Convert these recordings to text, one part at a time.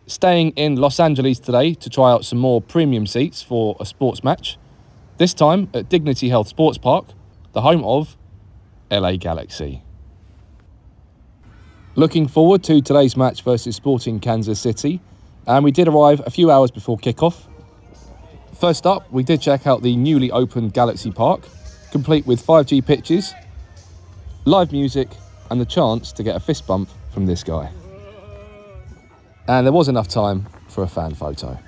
Staying in Los Angeles today to try out some more premium seats for a sports match. This time at Dignity Health Sports Park, the home of LA Galaxy. Looking forward to today's match versus Sporting Kansas City, and we did arrive a few hours before kickoff. First up, we did check out the newly opened Galaxy Park, complete with 5G pitches, live music, and the chance to get a fist bump from this guy. And there was enough time for a fan photo.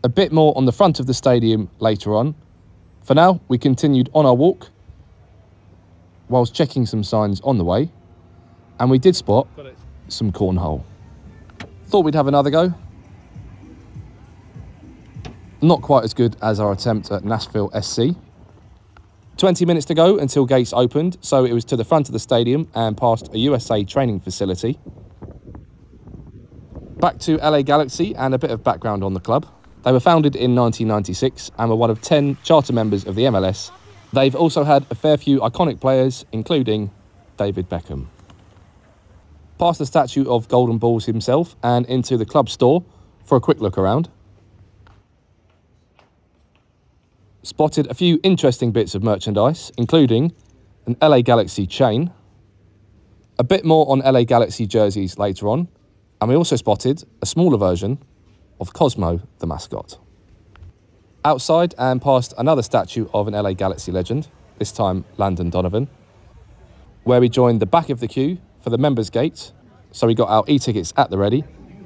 A bit more on the front of the stadium later on. For now, we continued on our walk whilst checking some signs on the way, and we did spot some cornhole. Thought we'd have another go. Not quite as good as our attempt at Nashville SC. 20 minutes to go until gates opened, so it was to the front of the stadium and past a USA training facility. Back to LA Galaxy and a bit of background on the club. They were founded in 1996 and were one of 10 charter members of the MLS. They've also had a fair few iconic players, including David Beckham. Past the statue of Golden Balls himself and into the club store for a quick look around. Spotted a few interesting bits of merchandise, including an LA Galaxy chain. A bit more on LA Galaxy jerseys later on. And we also spotted a smaller version of Cosmo, the mascot. Outside and past another statue of an LA Galaxy legend, this time Landon Donovan, where we joined the back of the queue for the members' gate, so we got our e-tickets at the ready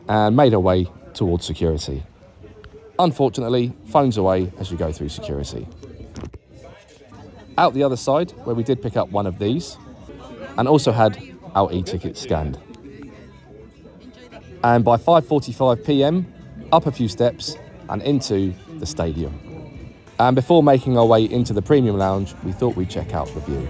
and made our way towards security. Unfortunately, phones away as you go through security. Out the other side, where we did pick up one of these, and also had our e-tickets scanned. And by 5:45 PM, up a few steps and into the stadium. And before making our way into the premium lounge, we thought we'd check out the view.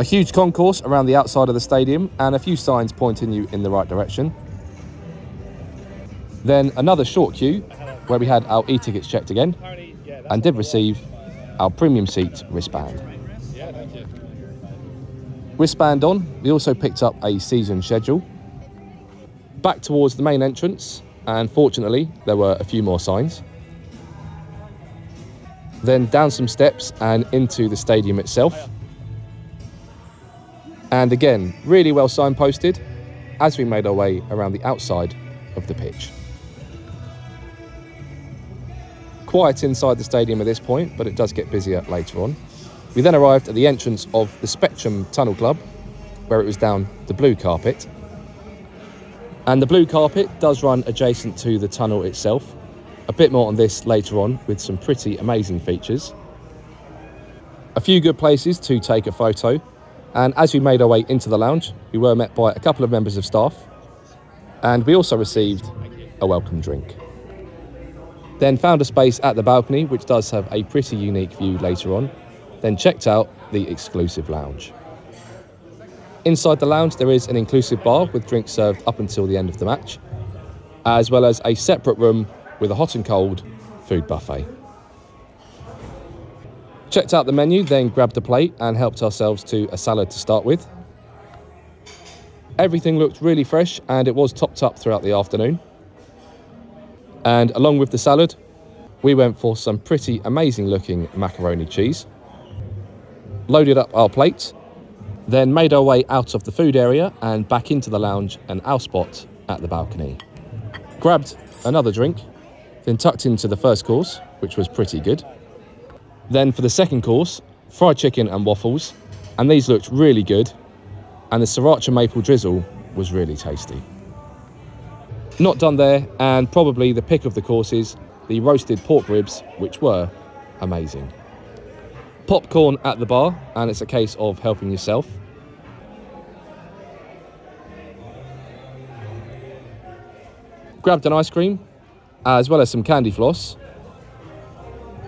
A huge concourse around the outside of the stadium and a few signs pointing you in the right direction. Then another short queue where we had our e-tickets checked again and did receive our premium seat wristband. Wristband on, we also picked up a season schedule. Back towards the main entrance, and fortunately there were a few more signs. Then down some steps and into the stadium itself. And again, really well signposted as we made our way around the outside of the pitch. Quiet inside the stadium at this point, but it does get busier later on. We then arrived at the entrance of the Spectrum Tunnel Club, where it was down the blue carpet. And the blue carpet does run adjacent to the tunnel itself. A bit more on this later on with some pretty amazing features. A few good places to take a photo. And as we made our way into the lounge, we were met by a couple of members of staff. And we also received a welcome drink. Then found a space at the balcony, which does have a pretty unique view later on. Then checked out the exclusive lounge. Inside the lounge there is an inclusive bar with drinks served up until the end of the match, as well as a separate room with a hot and cold food buffet. Checked out the menu, then grabbed a plate and helped ourselves to a salad to start with. Everything looked really fresh and it was topped up throughout the afternoon. And along with the salad, we went for some pretty amazing looking macaroni cheese. Loaded up our plates, then made our way out of the food area and back into the lounge and our spot at the balcony. Grabbed another drink, then tucked into the first course, which was pretty good. Then for the second course, fried chicken and waffles, and these looked really good, and the sriracha maple drizzle was really tasty. Not done there, and probably the pick of the courses, the roasted pork ribs, which were amazing. Popcorn at the bar, and it's a case of helping yourself. Grabbed an ice cream, as well as some candy floss.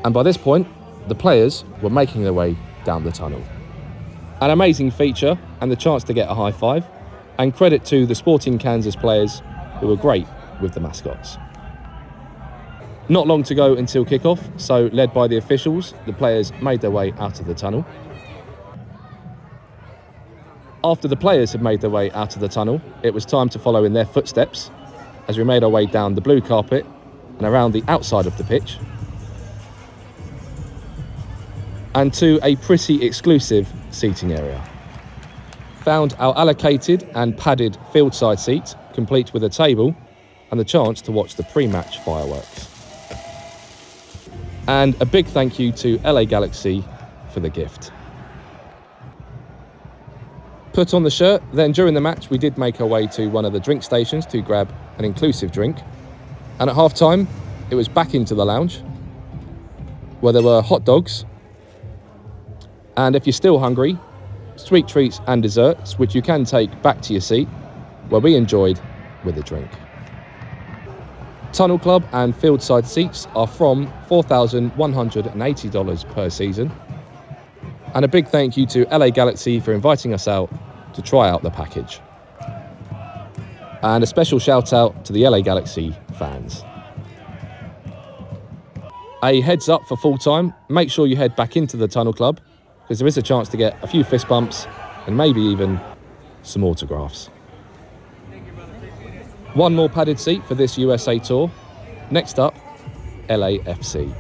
And by this point, the players were making their way down the tunnel. An amazing feature, and the chance to get a high five, and credit to the Sporting Kansas players who were great with the mascots. Not long to go until kickoff, so led by the officials, the players made their way out of the tunnel. After the players had made their way out of the tunnel, it was time to follow in their footsteps as we made our way down the blue carpet and around the outside of the pitch and to a pretty exclusive seating area. Found our allocated and padded fieldside seat, complete with a table and the chance to watch the pre-match fireworks. And a big thank you to LA Galaxy for the gift. Put on the shirt, then during the match we did make our way to one of the drink stations to grab an inclusive drink. And at half time, it was back into the lounge where there were hot dogs. And if you're still hungry, sweet treats and desserts, which you can take back to your seat, where we enjoyed with a drink. Tunnel Club and Fieldside seats are from $4,180 per season. And a big thank you to LA Galaxy for inviting us out to try out the package. And a special shout out to the LA Galaxy fans. A heads up for full time, make sure you head back into the Tunnel Club because there is a chance to get a few fist bumps and maybe even some autographs. One more padded seat for this USA tour. Next up, LAFC.